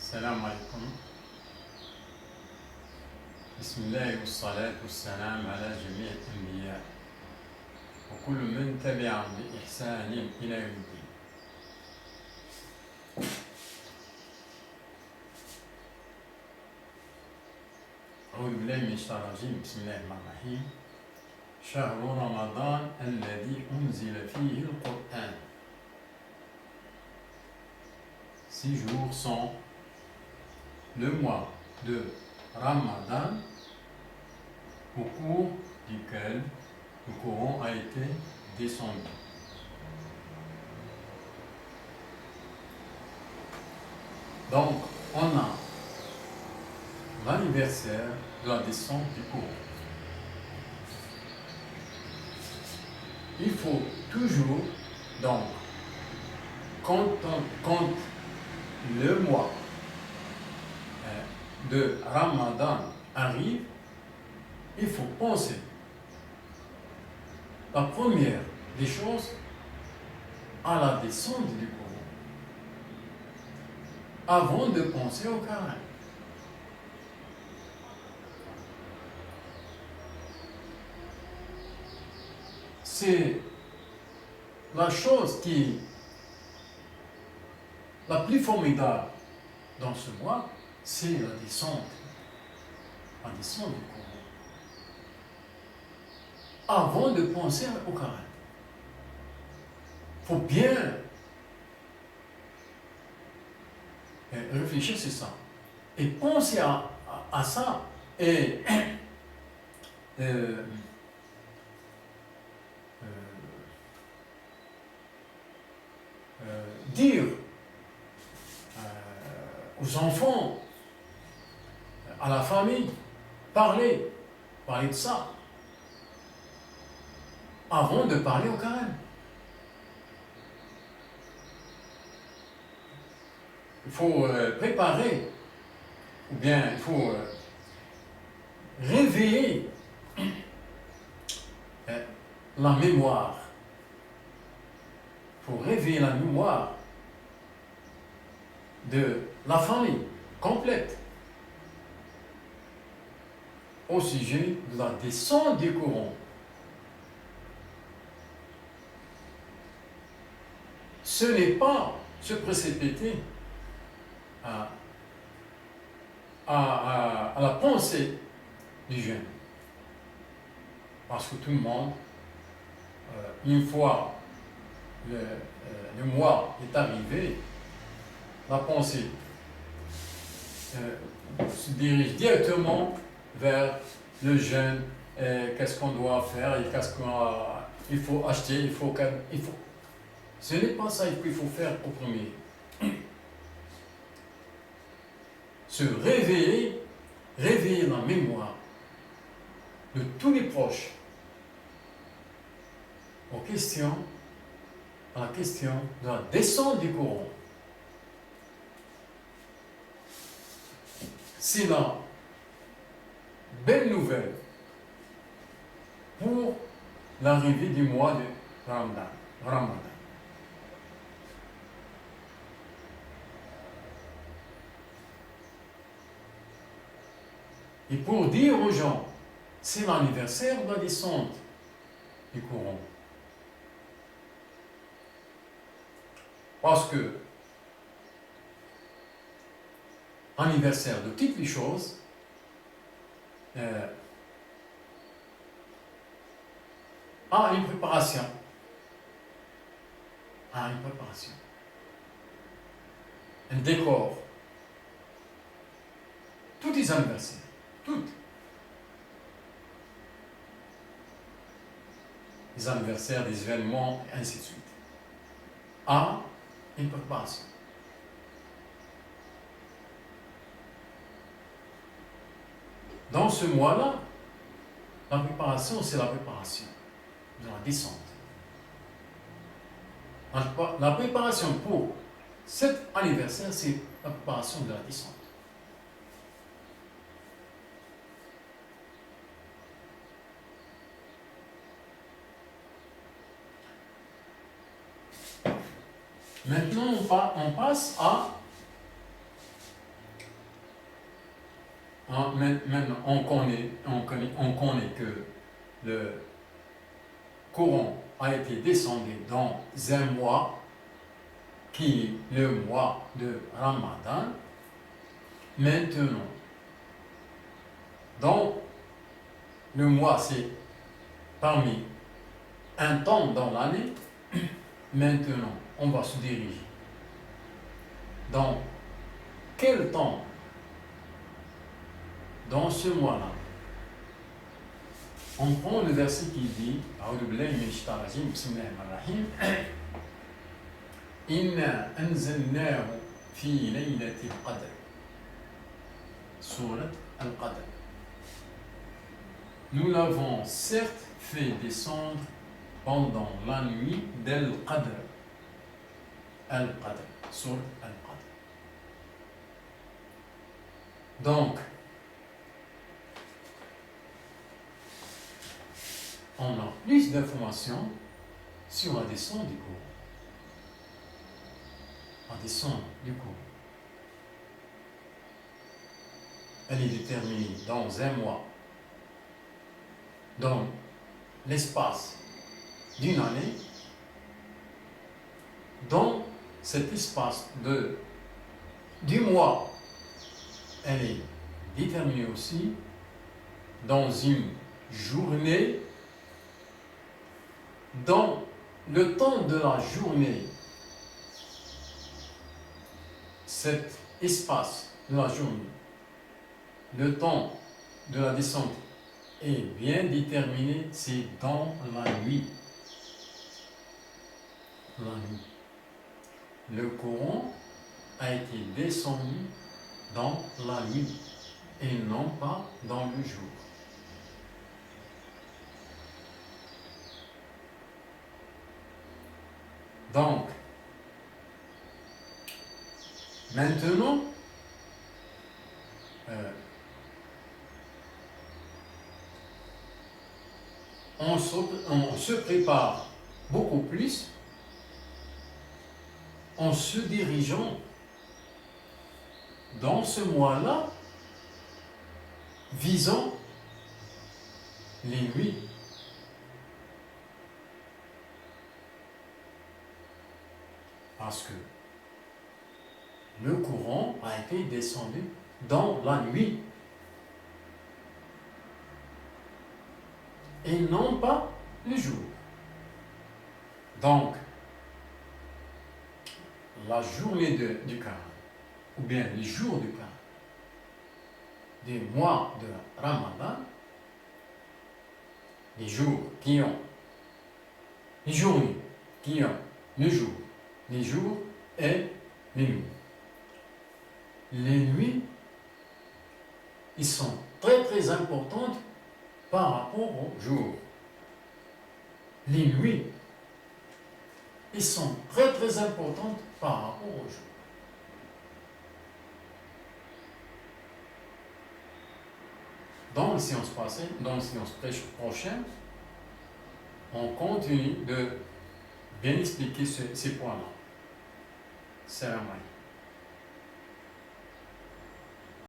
السلام عليكم. بسم الله والصلاة والسلام على جميع الأنبياء وكل من تبعهم بإحسان إلى يوم الدين. أعوذ بالله من الشيطان الرجيم. بسم الله الرحمن الرحيم. شهر رمضان الذي أنزل فيه القرآن. 6 jours sont le mois de Ramadan au cours duquel le Coran a été descendu. Donc, on a l'anniversaire de la descente du Coran. Il faut toujours, donc, quand le mois de Ramadan arrive, il faut penser. La première des choses, à la descente du Coran, avant de penser au Coran. C'est la chose qui la plus formidable dans ce mois, c'est la descente du Coran. Avant de penser au Coran. Il faut bien réfléchir sur ça. Et penser à ça et dire aux enfants, à la famille, parler de ça, avant de parler au Coran. Il faut préparer, ou bien il faut réveiller la mémoire. Il faut réveiller la mémoire de la famille complète au sujet de la descente du Coran. Ce n'est pas se précipiter à la pensée du jeûne. Parce que tout le monde, une fois le mois est arrivé, la pensée se dirige directement vers le jeûne, qu'est-ce qu'on doit faire, et il faut acheter, il faut. Ce n'est pas ça qu'il faut faire au premier. Se réveiller la mémoire de tous les proches à la question de la descente du Coran. C'est la belle nouvelle pour l'arrivée du mois de Ramadan. Et pour dire aux gens, c'est l'anniversaire de la descente du Coran. Parce que anniversaire de toutes les choses, a une préparation. Un décor. Tous les anniversaires. Toutes. Les anniversaires, des événements, et ainsi de suite. A une préparation. Dans ce mois-là, la préparation, c'est la préparation de la descente. La préparation pour cet anniversaire, c'est la préparation de la descente. Maintenant, on passe à Maintenant, on connaît que le courant a été descendu dans un mois, qui est le mois de Ramadan. Maintenant, dans le mois, c'est parmi un temps dans l'année. Maintenant, on va se diriger dans quel temps dans ce mois-là. On prend le verset qui dit A'udhu billahi minash shaitanir rajim, bismillahir rahmanir rahim. Inna anzalnahu fi laylatil qadr. Surat al-Qadr. Nous l'avons certes fait descendre pendant la nuit d'Al-Qadr. Al-Qadr. Surat al-Qadr. Donc, on a plus d'informations sur la descente du courant. La descente du courant. Elle est déterminée dans un mois, dans l'espace d'une année. Dans cet espace du mois, elle est déterminée aussi dans une journée. Dans le temps de la journée, cet espace de la journée, le temps de la descente est bien déterminé, c'est dans la nuit. La nuit. Le courant a été descendu dans la nuit et non pas dans le jour. Donc, maintenant, on se prépare beaucoup plus en se dirigeant dans ce mois-là, visant les nuits. Parce que le courant a été descendu dans la nuit et non pas le jour. Donc, la journée du Coran, ou bien les jours du Coran, des mois de Ramadan, les jours qui ont, les journées qui ont le jour, les jours et les nuits. Les nuits, ils sont très très importantes par rapport au jour. Les nuits, ils sont très très importantes par rapport au jour. Dans la séance passée, dans la séance prochaine, on continue de bien expliquer ces points-là. Salam alaikum.